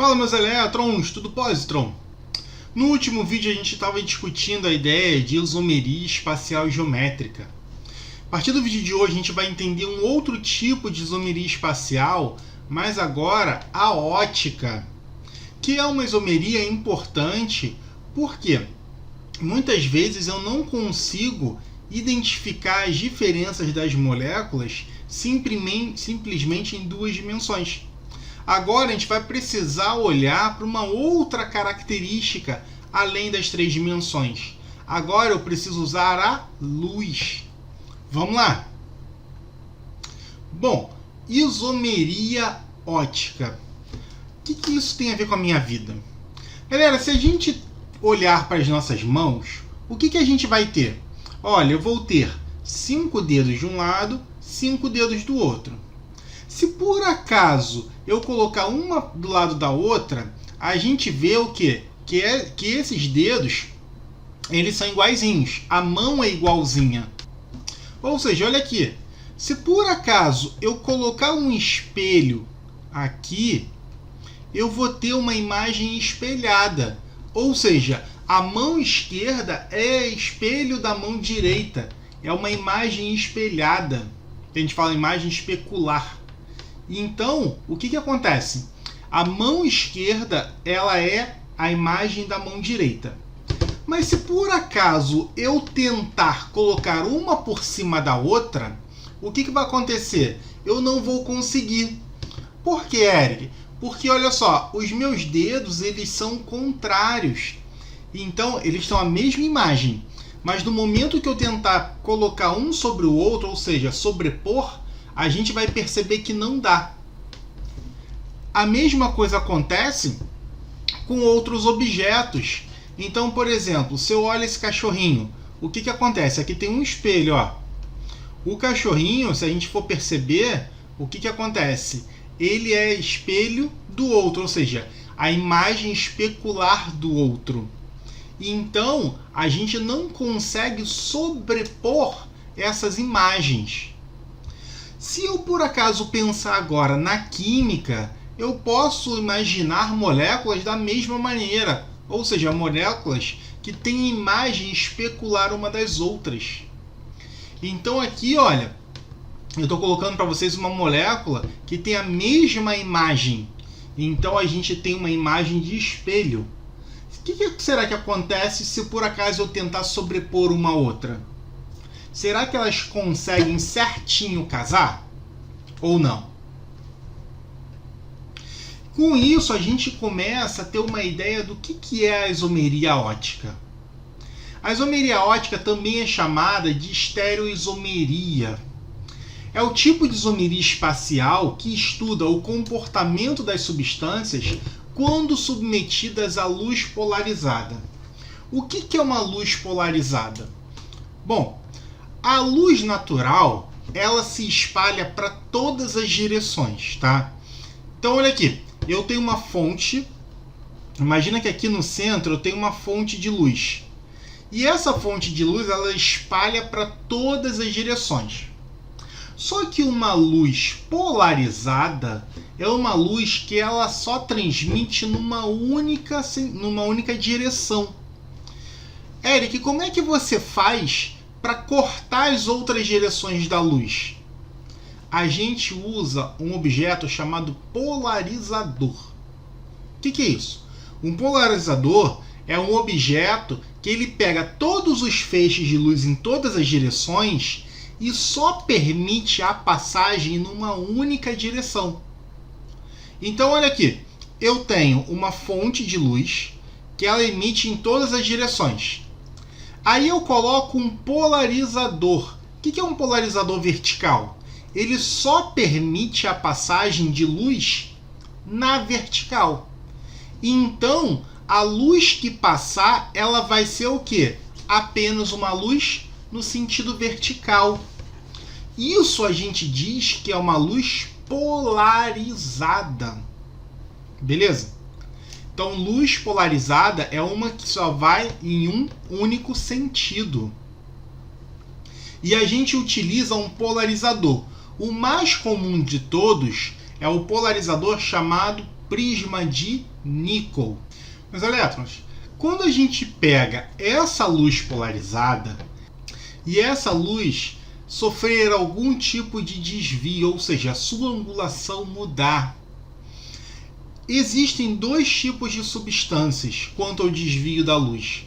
Fala, meus elétrons, tudo positron? No último vídeo a gente estava discutindo a ideia de isomeria espacial e geométrica. A partir do vídeo de hoje a gente vai entender um outro tipo de isomeria espacial, mas agora a ótica, que é uma isomeria importante porque muitas vezes eu não consigo identificar as diferenças das moléculas simplesmente em duas dimensões. Agora a gente vai precisar olhar para uma outra característica além das três dimensões. Agora eu preciso usar a luz. Vamos lá. Bom, isomeria ótica. O que isso tem a ver com a minha vida? Galera, se a gente olhar para as nossas mãos, o que a gente vai ter? Olha, eu vou ter 5 dedos de um lado, 5 dedos do outro. Se por acaso eu colocar uma do lado da outra, a gente vê o quê? Que esses dedos, eles são iguaizinhos. A mão é igualzinha. Ou seja, olha aqui. Se por acaso eu colocar um espelho aqui, eu vou ter uma imagem espelhada. Ou seja, a mão esquerda é espelho da mão direita. É uma imagem espelhada. A gente fala imagem especular. Então, o que acontece? A mão esquerda, ela é a imagem da mão direita. Mas se por acaso eu tentar colocar uma por cima da outra, o que vai acontecer? Eu não vou conseguir. Por quê, Eric? Porque, olha só, os meus dedos, eles são contrários. Então, eles estão a mesma imagem. Mas no momento que eu tentar colocar um sobre o outro, ou seja, sobrepor, a gente vai perceber que não dá. A mesma coisa acontece com outros objetos. Então, por exemplo, se eu olho esse cachorrinho, o que acontece? Aqui tem um espelho, ó. O cachorrinho, se a gente for perceber, o que acontece? Ele é espelho do outro, ou seja, a imagem especular do outro. Então, a gente não consegue sobrepor essas imagens. Se eu por acaso pensar agora na química, eu posso imaginar moléculas da mesma maneira, ou seja, moléculas que têm imagem especular uma das outras. Então aqui, olha, eu estou colocando para vocês uma molécula que tem a mesma imagem. Então a gente tem uma imagem de espelho. O que será que acontece se por acaso eu tentar sobrepor uma outra? Será que elas conseguem certinho casar? Ou não? Com isso, a gente começa a ter uma ideia do que é a isomeria ótica. A isomeria ótica também é chamada de estereoisomeria. É o tipo de isomeria espacial que estuda o comportamento das substâncias quando submetidas à luz polarizada. O que é uma luz polarizada? Bom, a luz natural, ela se espalha para todas as direções, tá? Então, olha aqui, eu tenho uma fonte, imagina que aqui no centro eu tenho uma fonte de luz. E essa fonte de luz, ela espalha para todas as direções. Só que uma luz polarizada é uma luz que ela só transmite numa única direção. Eric, como é que você faz para cortar as outras direções da luz? A gente usa um objeto chamado polarizador. O que é isso? Um polarizador é um objeto que ele pega todos os feixes de luz em todas as direções e só permite a passagem numa única direção. Então, olha aqui, eu tenho uma fonte de luz que ela emite em todas as direções. Aí eu coloco um polarizador. O que é um polarizador vertical? Ele só permite a passagem de luz na vertical. Então, a luz que passar, ela vai ser o quê? Apenas uma luz no sentido vertical. Isso a gente diz que é uma luz polarizada. Beleza? Então, luz polarizada é uma que só vai em um único sentido. E a gente utiliza um polarizador. O mais comum de todos é o polarizador chamado prisma de níquel. Meus elétrons, quando a gente pega essa luz polarizada e essa luz sofrer algum tipo de desvio, ou seja, a sua angulação mudar, existem dois tipos de substâncias quanto ao desvio da luz.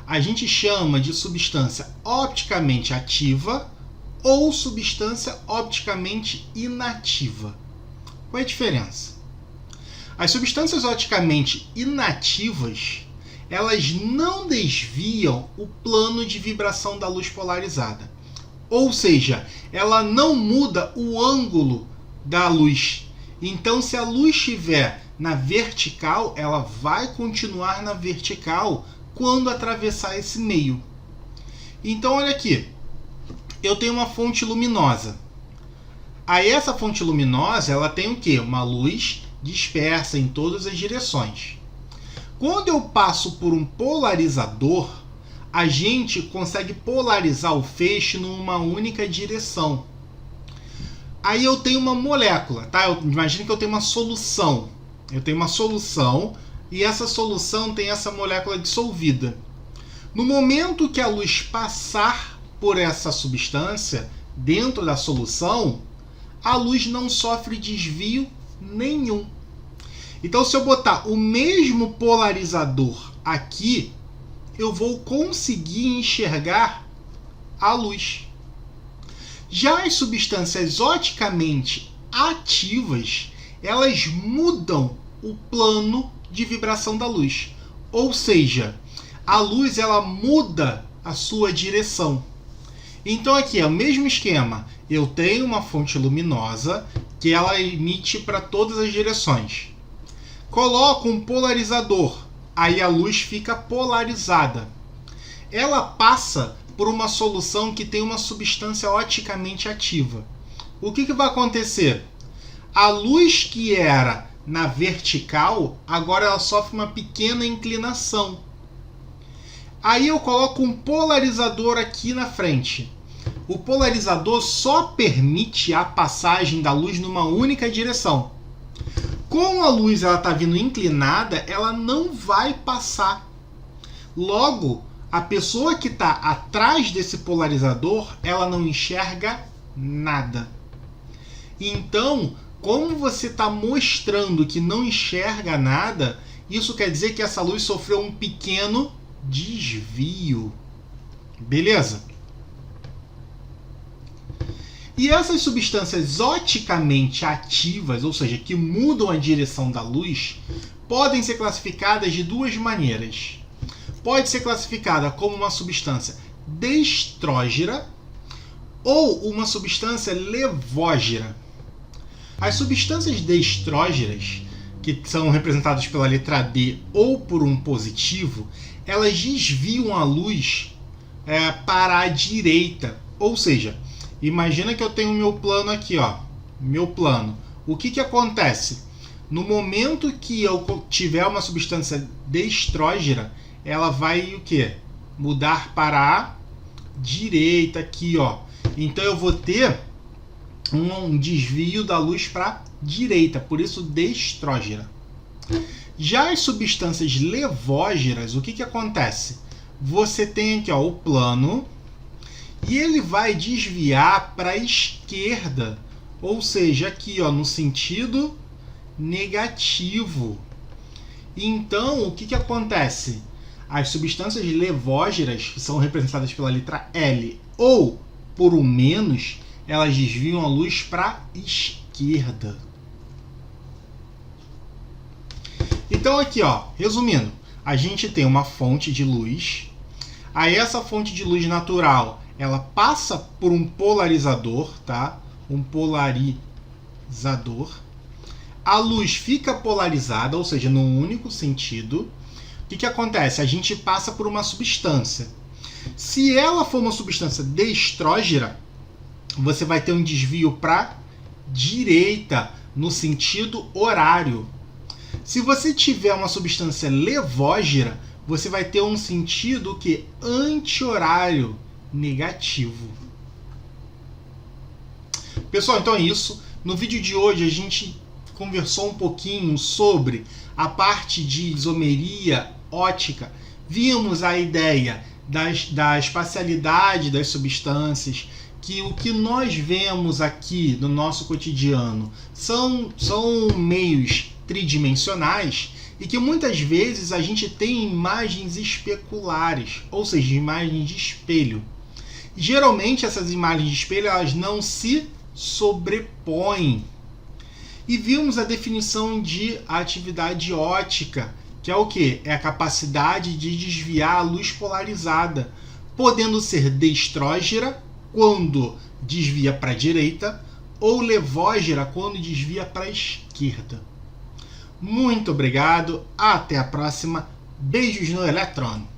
A gente chama de substância opticamente ativa ou substância opticamente inativa. Qual é a diferença? As substâncias opticamente inativas, elas não desviam o plano de vibração da luz polarizada. Ou seja, ela não muda o ângulo da luz. Então, se a luz estiver na vertical, ela vai continuar na vertical quando atravessar esse meio. Então, olha aqui. Eu tenho uma fonte luminosa. Aí essa fonte luminosa, ela tem o quê? Uma luz dispersa em todas as direções. Quando eu passo por um polarizador, a gente consegue polarizar o feixe numa única direção. Aí eu tenho uma molécula, tá? Imagina que eu tenho uma solução. Eu tenho uma solução e essa solução tem essa molécula dissolvida. No momento que a luz passar por essa substância dentro da solução, a luz não sofre desvio nenhum. Então, se eu botar o mesmo polarizador aqui, eu vou conseguir enxergar a luz. Já as substâncias oticamente ativas, elas mudam o plano de vibração da luz. Ou seja, a luz ela muda a sua direção. Então aqui é o mesmo esquema. Eu tenho uma fonte luminosa que ela emite para todas as direções. Coloco um polarizador, aí a luz fica polarizada. Ela passa por uma solução que tem uma substância oticamente ativa. O que vai acontecer? A luz que era na vertical, agora ela sofre uma pequena inclinação. Aí eu coloco um polarizador aqui na frente. O polarizador só permite a passagem da luz numa única direção. Como a luz está vindo inclinada, ela não vai passar. Logo, a pessoa que está atrás desse polarizador, ela não enxerga nada. Então, como você está mostrando que não enxerga nada, isso quer dizer que essa luz sofreu um pequeno desvio. Beleza? E essas substâncias oticamente ativas, ou seja, que mudam a direção da luz, podem ser classificadas de duas maneiras. Pode ser classificada como uma substância destrógera ou uma substância levógera. As substâncias destrógeras, que são representadas pela letra D ou por um positivo, elas desviam a luz para a direita. Ou seja, imagina que eu tenho o meu plano aqui, ó, meu plano. O que acontece? No momento que eu tiver uma substância destrógera, ela vai o quê? Mudar para a direita aqui, ó. Então eu vou ter um desvio da luz para a direita, por isso destrógera. Já as substâncias levógeras, o que acontece? Você tem aqui, ó, o plano e ele vai desviar para a esquerda, ou seja, aqui, ó, no sentido negativo. Então, o que acontece? As substâncias levógeras, que são representadas pela letra L ou por um menos, elas desviam a luz para a esquerda. Então aqui, ó, resumindo, a gente tem uma fonte de luz. Aí essa fonte de luz natural, ela passa por um polarizador, tá? Um polarizador. A luz fica polarizada, ou seja, num único sentido. O que acontece? A gente passa por uma substância. Se ela for uma substância destrógera, você vai ter um desvio para a direita, no sentido horário. Se você tiver uma substância levógera, você vai ter um sentido que anti-horário, negativo. Pessoal, então é isso. No vídeo de hoje a gente conversou um pouquinho sobre a parte de isomeria ótica, vimos a ideia da espacialidade das substâncias, que o que nós vemos aqui no nosso cotidiano são meios tridimensionais e que muitas vezes a gente tem imagens especulares, ou seja, imagens de espelho. Geralmente essas imagens de espelho elas não se sobrepõem. E vimos a definição de atividade ótica, que é o quê? É a capacidade de desviar a luz polarizada, podendo ser destrógera quando desvia para a direita ou levógera quando desvia para a esquerda. Muito obrigado, até a próxima, beijos no elétron!